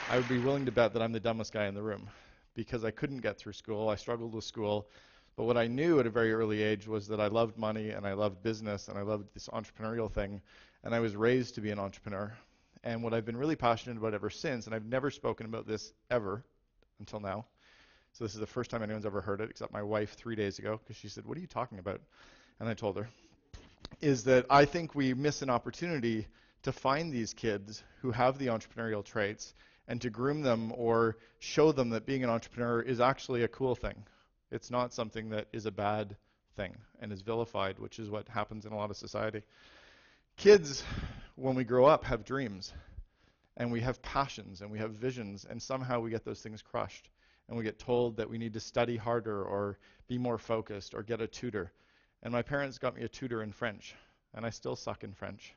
I would be willing to bet that I'm the dumbest guy in the room because I couldn't get through school. I struggled with school. But what I knew at a very early age was that I loved money and I loved business and I loved this entrepreneurial thing. And I was raised to be an entrepreneur. And what I've been really passionate about ever since, and I've never spoken about this ever until now. So this is the first time anyone's ever heard it, except my wife 3 days ago, because she said, "What are you talking about?" And I told her, is that I think we miss an opportunity to find these kids who have the entrepreneurial traits and to groom them or show them that being an entrepreneur is actually a cool thing. It's not something that is a bad thing and is vilified, which is what happens in a lot of society. Kids, when we grow up, have dreams, and we have passions, and we have visions, and somehow we get those things crushed, and we get told that we need to study harder or be more focused or get a tutor. And my parents got me a tutor in French, and I still suck in French.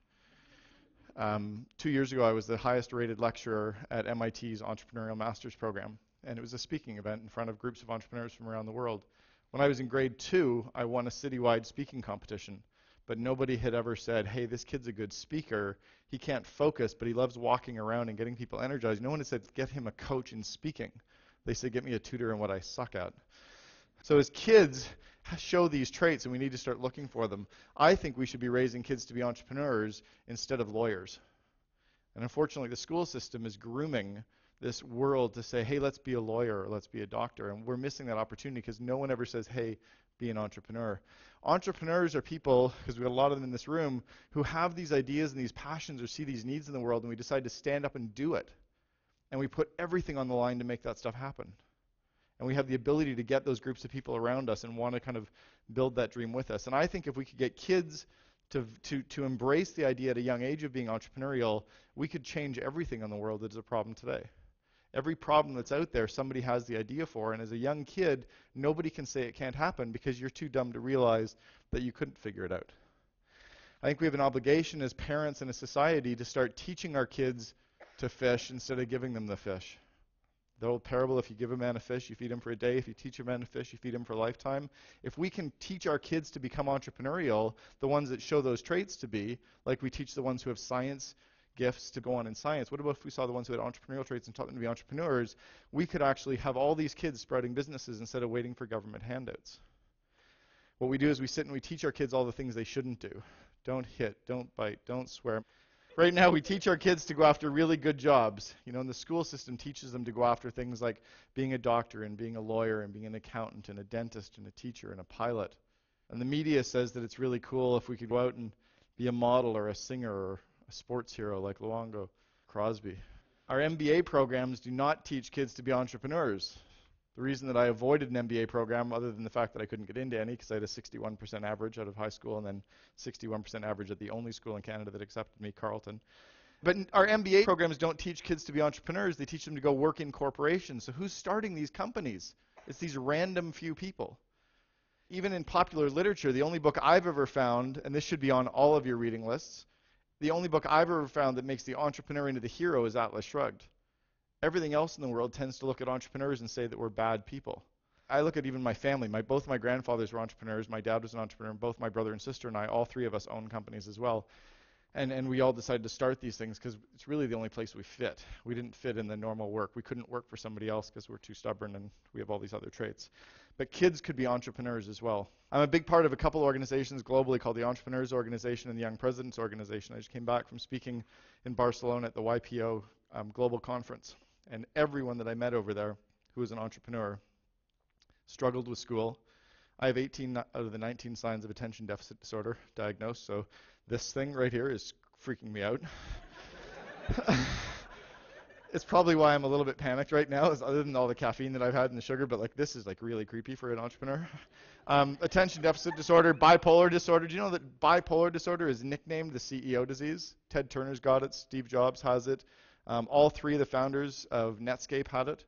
2 years ago, I was the highest rated lecturer at MIT's Entrepreneurial Master's Program, and it was a speaking event in front of groups of entrepreneurs from around the world. When I was in grade 2, I won a citywide speaking competition, but nobody had ever said, "Hey, this kid's a good speaker. He can't focus, but he loves walking around and getting people energized." No one had said, "Get him a coach in speaking." They said, "Get me a tutor in what I suck at." So as kids show these traits, and we need to start looking for them, I think we should be raising kids to be entrepreneurs instead of lawyers. And unfortunately, the school system is grooming this world to say, "Hey, let's be a lawyer, or let's be a doctor." And we're missing that opportunity because no one ever says, "Hey, be an entrepreneur." Entrepreneurs are people, because we have a lot of them in this room, who have these ideas and these passions or see these needs in the world, and we decide to stand up and do it. And we put everything on the line to make that stuff happen. And we have the ability to get those groups of people around us and want to kind of build that dream with us. And I think if we could get kids to embrace the idea at a young age of being entrepreneurial, we could change everything in the world that is a problem today. Every problem that's out there, somebody has the idea for, and as a young kid, nobody can say it can't happen because you're too dumb to realize that you couldn't figure it out. I think we have an obligation as parents and a society to start teaching our kids to fish instead of giving them the fish. The old parable, if you give a man a fish, you feed him for a day. If you teach a man to fish, you feed him for a lifetime. If we can teach our kids to become entrepreneurial, the ones that show those traits to be, like we teach the ones who have science gifts to go on in science, what about if we saw the ones who had entrepreneurial traits and taught them to be entrepreneurs? We could actually have all these kids sprouting businesses instead of waiting for government handouts. What we do is we sit and we teach our kids all the things they shouldn't do. Don't hit, don't bite, don't swear. Right now, we teach our kids to go after really good jobs. You know, and the school system teaches them to go after things like being a doctor and being a lawyer and being an accountant and a dentist and a teacher and a pilot. And the media says that it's really cool if we could go out and be a model or a singer or a sports hero like Luongo Crosby. Our MBA programs do not teach kids to be entrepreneurs. The reason that I avoided an MBA program, other than the fact that I couldn't get into any because I had a 61% average out of high school and then 61% average at the only school in Canada that accepted me, Carleton. But our MBA programs don't teach kids to be entrepreneurs. They teach them to go work in corporations. So who's starting these companies? It's these random few people. Even in popular literature, the only book I've ever found, and this should be on all of your reading lists, the only book I've ever found that makes the entrepreneur into the hero is Atlas Shrugged. Everything else in the world tends to look at entrepreneurs and say that we're bad people. I look at even my family. Both my grandfathers were entrepreneurs. My dad was an entrepreneur. Both my brother and sister and I, all three of us own companies as well. And we all decided to start these things because it's really the only place we fit. We didn't fit in the normal work. We couldn't work for somebody else because we're too stubborn and we have all these other traits. But kids could be entrepreneurs as well. I'm a big part of a couple organizations globally called the Entrepreneurs Organization and the Young Presidents Organization. I just came back from speaking in Barcelona at the YPO Global Conference. And everyone that I met over there who was an entrepreneur struggled with school. I have 18 out of the 19 signs of attention deficit disorder diagnosed, so this thing right here is freaking me out. It's probably why I'm a little bit panicked right now, is other than all the caffeine that I've had and the sugar, but like this is like really creepy for an entrepreneur. Attention deficit disorder, bipolar disorder. Do you know that bipolar disorder is nicknamed the CEO disease? Ted Turner's got it, Steve Jobs has it. All three of the founders of Netscape had it.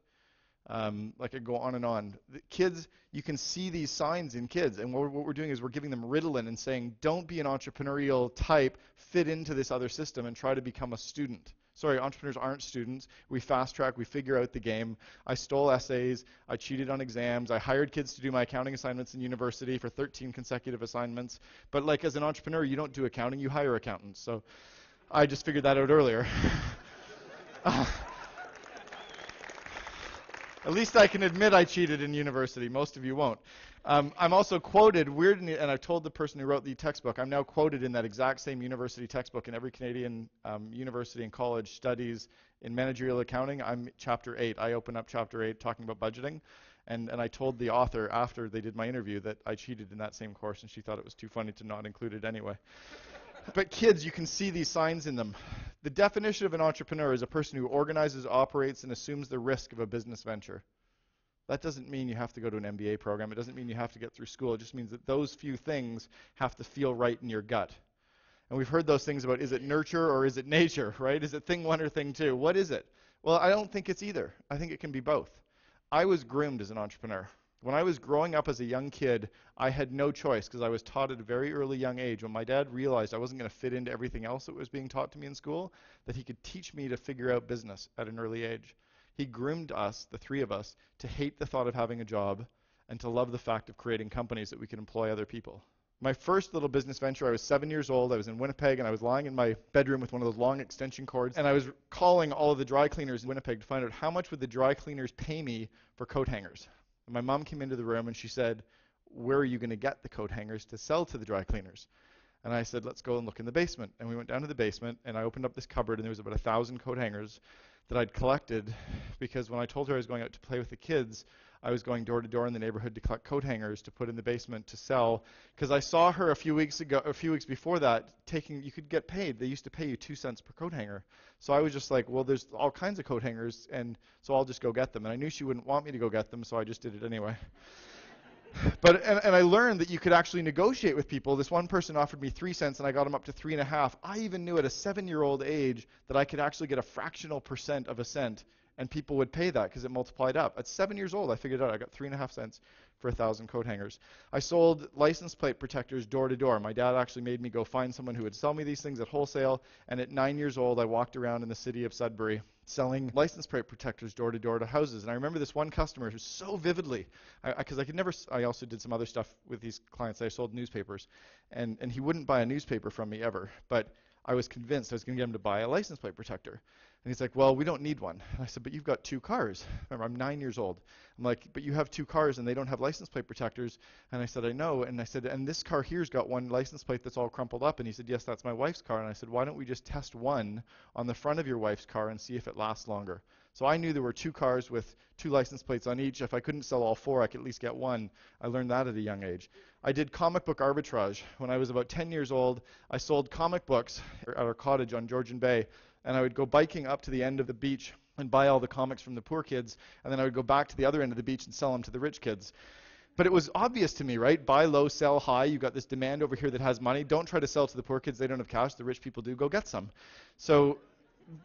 Like I go on and on. The kids, you can see these signs in kids, and what we're doing is we're giving them Ritalin and saying, don't be an entrepreneurial type, fit into this other system and try to become a student. Sorry, entrepreneurs aren't students. We fast track, we figure out the game. I stole essays, I cheated on exams, I hired kids to do my accounting assignments in university for 13 consecutive assignments. But like as an entrepreneur, you don't do accounting, you hire accountants. So I just figured that out earlier. At least I can admit I cheated in university. Most of you won't. I'm also quoted, weirdly, and I've told the person who wrote the textbook, I'm now quoted in that exact same university textbook in every Canadian university and college studies in managerial accounting. I'm chapter 8. I open up chapter 8 talking about budgeting. And I told the author after they did my interview that I cheated in that same course, and she thought it was too funny to not include it anyway. But kids, you can see these signs in them. The definition of an entrepreneur is a person who organizes, operates, and assumes the risk of a business venture. That doesn't mean you have to go to an MBA program. It doesn't mean you have to get through school. It just means that those few things have to feel right in your gut. And we've heard those things about, is it nurture or is it nature, right? Is it thing one or thing two? What is it? Well, I don't think it's either. I think it can be both. I was groomed as an entrepreneur. When I was growing up as a young kid, I had no choice because I was taught at a very early young age. When my dad realized I wasn't going to fit into everything else that was being taught to me in school, that he could teach me to figure out business at an early age. He groomed us, the three of us, to hate the thought of having a job and to love the fact of creating companies that we could employ other people. My first little business venture, I was 7 years old. I was in Winnipeg, and I was lying in my bedroom with one of those long extension cords, and I was calling all of the dry cleaners in Winnipeg to find out how much would the dry cleaners pay me for coat hangers. And my mom came into the room, and she said, where are you going to get the coat hangers to sell to the dry cleaners? And I said, let's go and look in the basement. And we went down to the basement, and I opened up this cupboard, and there was about 1,000 coat hangers that I'd collected, because when I told her I was going out to play with the kids, I was going door to door in the neighborhood to collect coat hangers to put in the basement to sell, because I saw her a few weeks before that you could get paid. They used to pay you 2 cents per coat hanger. So I was just like, well, there's all kinds of coat hangers, and so I'll just go get them. And I knew she wouldn't want me to go get them, so I just did it anyway. But I learned that you could actually negotiate with people. This one person offered me 3 cents, and I got him up to 3.5. I even knew at a 7-year-old age that I could actually get a fractional percent of a cent, and people would pay that because it multiplied up. At 7 years old, I figured out I got 3.5 cents for 1,000 coat hangers. I sold license plate protectors door to door. My dad actually made me go find someone who would sell me these things at wholesale, and at 9 years old, I walked around in the city of Sudbury selling license plate protectors door to door to houses. And I remember this one customer who so vividly, because I also did some other stuff with these clients. I sold newspapers, and he wouldn't buy a newspaper from me ever, but I was convinced I was going to get him to buy a license plate protector. And he's like, well, we don't need one. And I said, but you've got 2 cars. Remember, I'm 9 years old. I'm like, but you have 2 cars and they don't have license plate protectors. And I said, I know. And I said, and this car here's got one license plate that's all crumpled up. And he said, yes, that's my wife's car. And I said, why don't we just test one on the front of your wife's car and see if it lasts longer? So I knew there were 2 cars with 2 license plates on each. If I couldn't sell all 4, I could at least get one. I learned that at a young age. I did comic book arbitrage. When I was about 10 years old, I sold comic books at our cottage on Georgian Bay. And I would go biking up to the end of the beach and buy all the comics from the poor kids. And then I would go back to the other end of the beach and sell them to the rich kids. But it was obvious to me, right? Buy low, sell high. You've got this demand over here that has money. Don't try to sell to the poor kids. They don't have cash. The rich people do. Go get some. So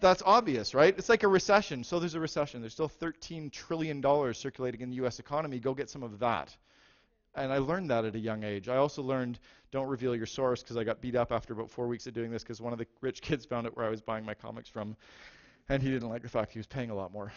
that's obvious, right? It's like a recession. So there's a recession. There's still $13 trillion circulating in the U.S. economy. Go get some of that. And I learned that at a young age. I also learned don't reveal your source, because I got beat up after about 4 weeks of doing this because one of the rich kids found out where I was buying my comics from, and he didn't like the fact he was paying a lot more.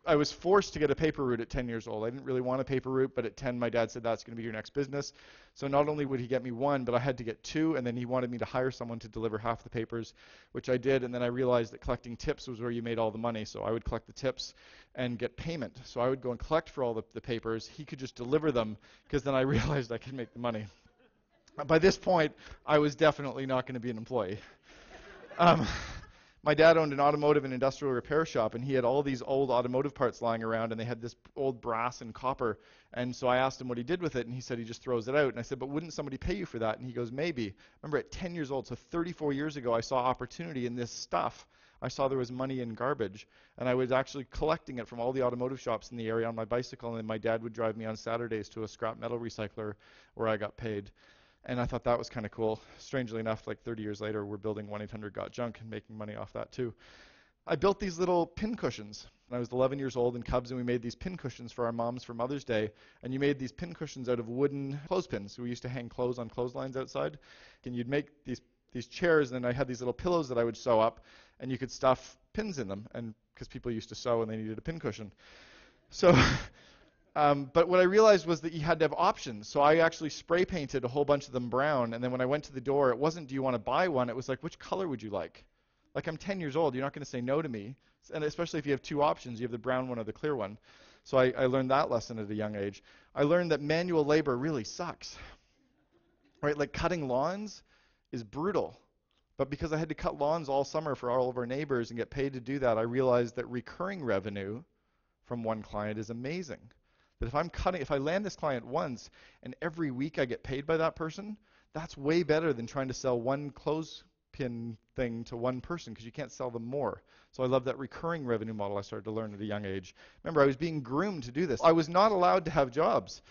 I was forced to get a paper route at 10 years old. I didn't really want a paper route, but at 10 my dad said that's going to be your next business. So not only would he get me 1, but I had to get 2, and then he wanted me to hire someone to deliver half the papers, which I did, and then I realized that collecting tips was where you made all the money. So I would collect the tips and get payment. So I would go and collect for all the papers. He could just deliver them, because then I realized I could make the money. By this point, I was definitely not going to be an employee. My dad owned an automotive and industrial repair shop, and he had all these old automotive parts lying around, and they had this old brass and copper. And so I asked him what he did with it, and he said he just throws it out. And I said, but wouldn't somebody pay you for that? And he goes, maybe. Remember, at 10 years old, so 34 years ago, I saw opportunity in this stuff. I saw there was money in garbage, and I was actually collecting it from all the automotive shops in the area on my bicycle, and then my dad would drive me on Saturdays to a scrap metal recycler where I got paid. And I thought that was kind of cool. Strangely enough, like 30 years later, we're building 1-800-GOT-JUNK and making money off that too. I built these little pin cushions. I was 11 years old in Cubs, and we made these pin cushions for our moms for Mother's Day. And you made these pin cushions out of wooden clothespins. So we used to hang clothes on clotheslines outside. And you'd make these chairs, and then I had these little pillows that I would sew up, and you could stuff pins in them, and because people used to sew and they needed a pin cushion. So but what I realized was that you had to have options. So I actually spray painted a whole bunch of them brown, and then when I went to the door, it wasn't, do you want to buy one? It was like, which color would you like? Like, I'm 10 years old. You're not going to say no to me. And especially if you have 2 options, you have the brown one or the clear one. So I learned that lesson at a young age. I learned that manual labor really sucks, right? Like cutting lawns is brutal. But because I had to cut lawns all summer for all of our neighbors and get paid to do that, I realized that recurring revenue from one client is amazing. That if I land this client once and every week I get paid by that person, that's way better than trying to sell one clothespin thing to one person because you can't sell them more. So I love that recurring revenue model I started to learn at a young age. Remember, I was being groomed to do this. I was not allowed to have jobs.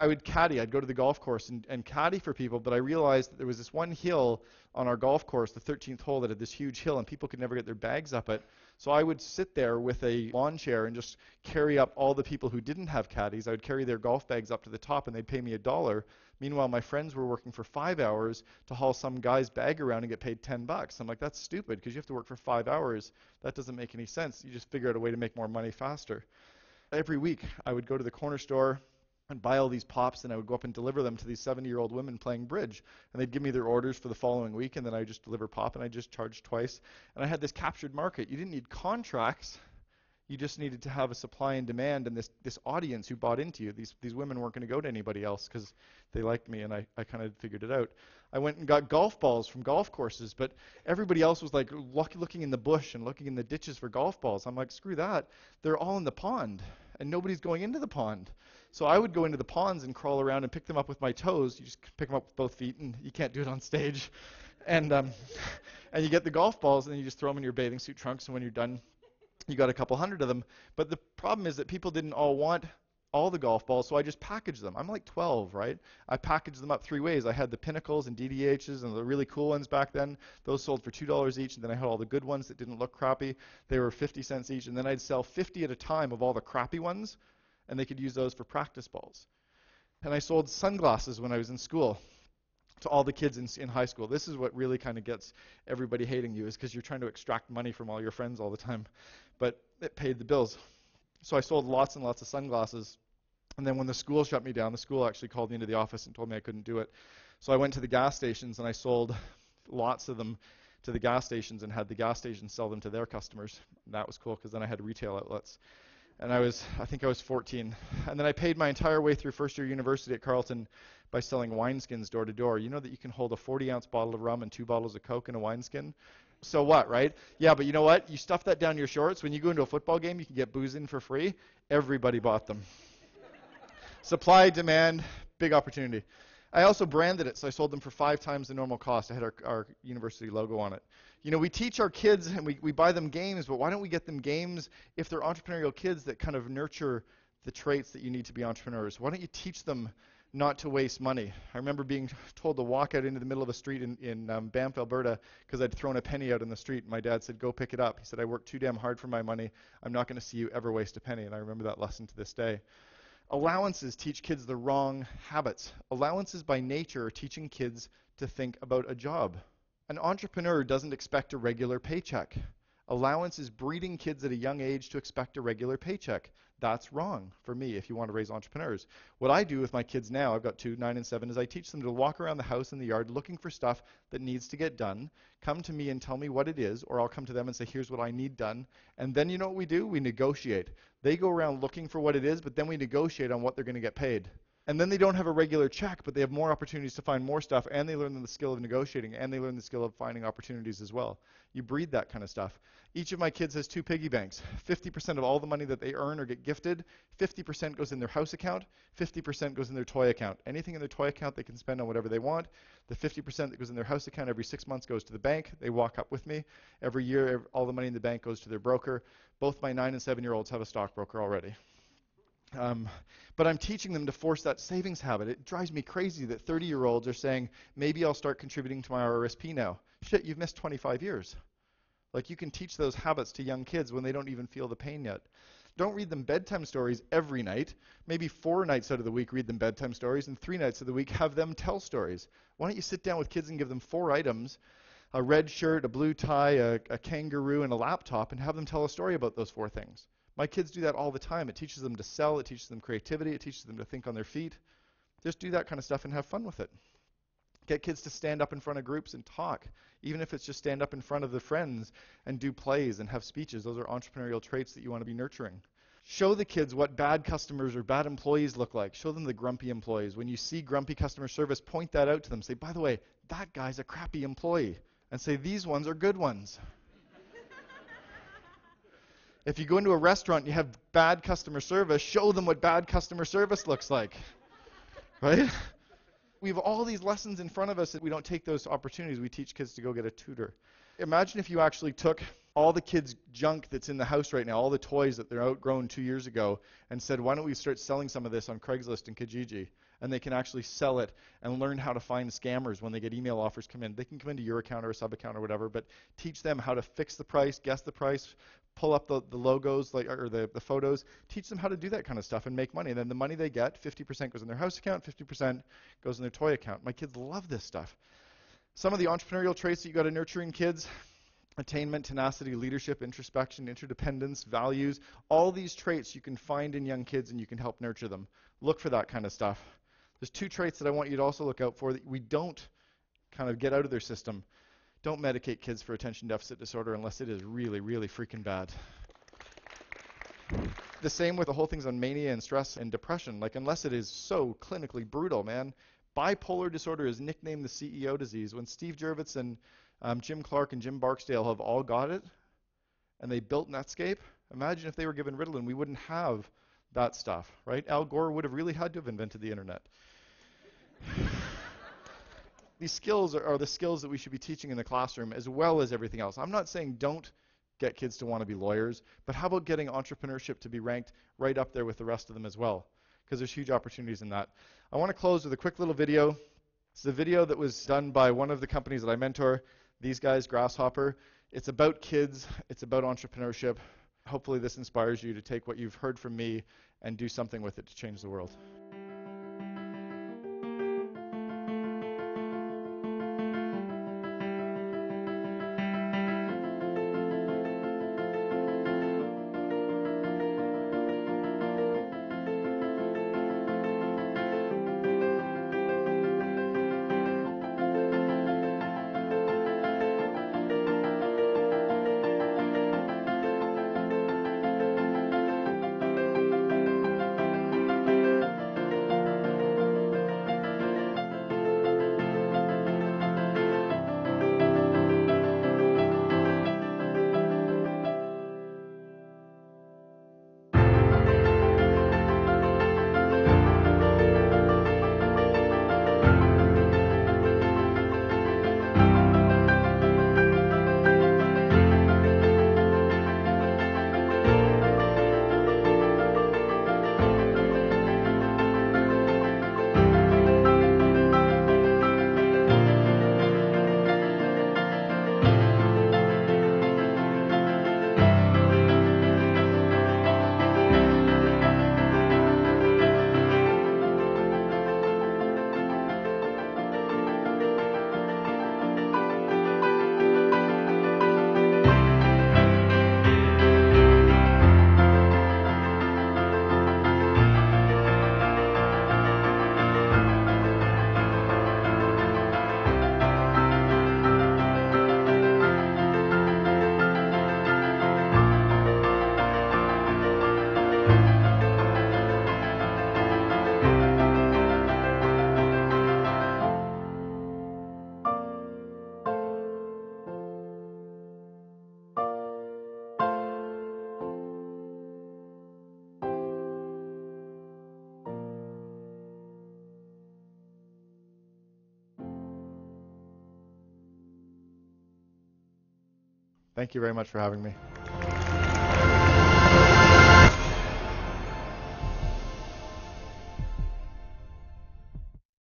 I would caddy. I'd go to the golf course and caddy for people, but I realized that there was this one hill on our golf course, the 13th hole, that had this huge hill, and people could never get their bags up it. So I would sit there with a lawn chair and just carry up all the people who didn't have caddies. I would carry their golf bags up to the top, and they'd pay me $1. Meanwhile, my friends were working for 5 hours to haul some guy's bag around and get paid $10. I'm like, that's stupid, because you have to work for 5 hours. That doesn't make any sense. You just figure out a way to make more money faster. Every week, I would go to the corner store and buy all these pops, and I would go up and deliver them to these 70-year-old women playing bridge. And they'd give me their orders for the following week, and then I would just deliver pop, and I just charged twice. And I had this captured market. You didn't need contracts. You just needed to have a supply and demand, and this audience who bought into you. These women weren't going to go to anybody else because they liked me, and I kind of figured it out. I went and got golf balls from golf courses, but everybody else was like looking in the bush and looking in the ditches for golf balls. I'm like, screw that. They're all in the pond, and nobody's going into the pond. So I would go into the ponds and crawl around and pick them up with my toes. You just pick them up with both feet, and you can't do it on stage. And you get the golf balls, and then you just throw them in your bathing suit trunks, and when you're done, you got a couple hundred of them. But the problem is that people didn't all want all the golf balls, so I just packaged them. I'm like 12, right? I packaged them up 3 ways. I had the Pinnacles and DDHs and the really cool ones back then. Those sold for $2 each, and then I had all the good ones that didn't look crappy. They were 50 cents each, and then I'd sell 50 at a time of all the crappy ones, and they could use those for practice balls. And I sold sunglasses when I was in school to all the kids in high school. This is what really kind of gets everybody hating you, is because you're trying to extract money from all your friends all the time. But it paid the bills. So I sold lots and lots of sunglasses. And then when the school shut me down, the school actually called me into the office and told me I couldn't do it. So I went to the gas stations and I sold lots of them to the gas stations and had the gas stations sell them to their customers. And that was cool because then I had retail outlets. And I think I was 14. And then I paid my entire way through first year university at Carleton by selling wineskins door to door. You know that you can hold a 40-ounce bottle of rum and 2 bottles of Coke in a wineskin? So what, right? Yeah, but you know what? You stuff that down your shorts. When you go into a football game, you can get booze in for free. Everybody bought them. Supply, demand, big opportunity. I also branded it, so I sold them for 5 times the normal cost. I had our university logo on it. You know, we teach our kids and we buy them games, but why don't we get them games if they're entrepreneurial kids that kind of nurture the traits that you need to be entrepreneurs? Why don't you teach them not to waste money? I remember being told to walk out into the middle of a street in Banff, Alberta, because I'd thrown a penny out in the street. And my dad said, go pick it up. He said, I work too damn hard for my money. I'm not going to see you ever waste a penny. And I remember that lesson to this day. Allowances teach kids the wrong habits. Allowances by nature are teaching kids to think about a job. An entrepreneur doesn't expect a regular paycheck. Allowance is breeding kids at a young age to expect a regular paycheck. That's wrong for me if you want to raise entrepreneurs. What I do with my kids now, I've got 2, 9 and 7, is I teach them to walk around the house and the yard looking for stuff that needs to get done, come to me and tell me what it is, or I'll come to them and say, here's what I need done. And then you know what we do? We negotiate. They go around looking for what it is, but then we negotiate on what they're going to get paid. And then they don't have a regular check, but they have more opportunities to find more stuff, and they learn the skill of negotiating, and they learn the skill of finding opportunities as well. You breed that kind of stuff. Each of my kids has 2 piggy banks. 50% of all the money that they earn or get gifted, 50% goes in their house account, 50% goes in their toy account. Anything in their toy account they can spend on whatever they want. The 50% that goes in their house account every 6 months goes to the bank. They walk up with me. Every year, all the money in the bank goes to their broker. Both my 9 and 7-year-olds have a stockbroker already. But I'm teaching them to force that savings habit. It drives me crazy that 30-year-olds are saying, maybe I'll start contributing to my RRSP now. Shit, you've missed 25 years. Like, you can teach those habits to young kids when they don't even feel the pain yet. Don't read them bedtime stories every night. Maybe 4 nights out of the week read them bedtime stories, and 3 nights of the week have them tell stories. Why don't you sit down with kids and give them 4 items, a red shirt, a blue tie, a kangaroo, and a laptop, and have them tell a story about those 4 things. My kids do that all the time. It teaches them to sell. It teaches them creativity. It teaches them to think on their feet. Just do that kind of stuff and have fun with it. Get kids to stand up in front of groups and talk, even if it's just stand up in front of their friends and do plays and have speeches. Those are entrepreneurial traits that you want to be nurturing. Show the kids what bad customers or bad employees look like. Show them the grumpy employees. When you see grumpy customer service, point that out to them. Say, by the way, that guy's a crappy employee. And say, these ones are good ones. If you go into a restaurant and you have bad customer service, show them what bad customer service looks like. Right? We have all these lessons in front of us that we don't take those opportunities. We teach kids to go get a tutor. Imagine if you actually took all the kids' junk that's in the house right now, all the toys that they're outgrown 2 years ago, and said, why don't we start selling some of this on Craigslist and Kijiji? And they can actually sell it and learn how to find scammers when they get email offers come in. They can come into your account or a sub-account or whatever, but teach them how to fix the price, guess the price, pull up the logos or the photos. Teach them how to do that kind of stuff and make money. And then the money they get, 50% goes in their house account, 50% goes in their toy account. My kids love this stuff. Some of the entrepreneurial traits that you got to nurture in kids: attainment, tenacity, leadership, introspection, interdependence, values. All these traits you can find in young kids and you can help nurture them. Look for that kind of stuff. There's 2 traits that I want you to also look out for that we don't kind of get out of their system. Don't medicate kids for attention deficit disorder unless it is really, really freaking bad. The same with the whole things on mania and stress and depression. Like, unless it is so clinically brutal, man. Bipolar disorder is nicknamed the CEO disease. When Steve Jurvitz and Jim Clark and Jim Barksdale have all got it, and they built Netscape, imagine if they were given Ritalin, we wouldn't have that stuff, right? Al Gore would have really had to have invented the internet. These skills are the skills that we should be teaching in the classroom as well as everything else. I'm not saying don't get kids to want to be lawyers, but how about getting entrepreneurship to be ranked right up there with the rest of them as well? Because there's huge opportunities in that. I want to close with a quick little video. It's a video that was done by one of the companies that I mentor, these guys, Grasshopper. It's about kids. It's about entrepreneurship. Hopefully this inspires you to take what you've heard from me and do something with it to change the world. Thank you very much for having me.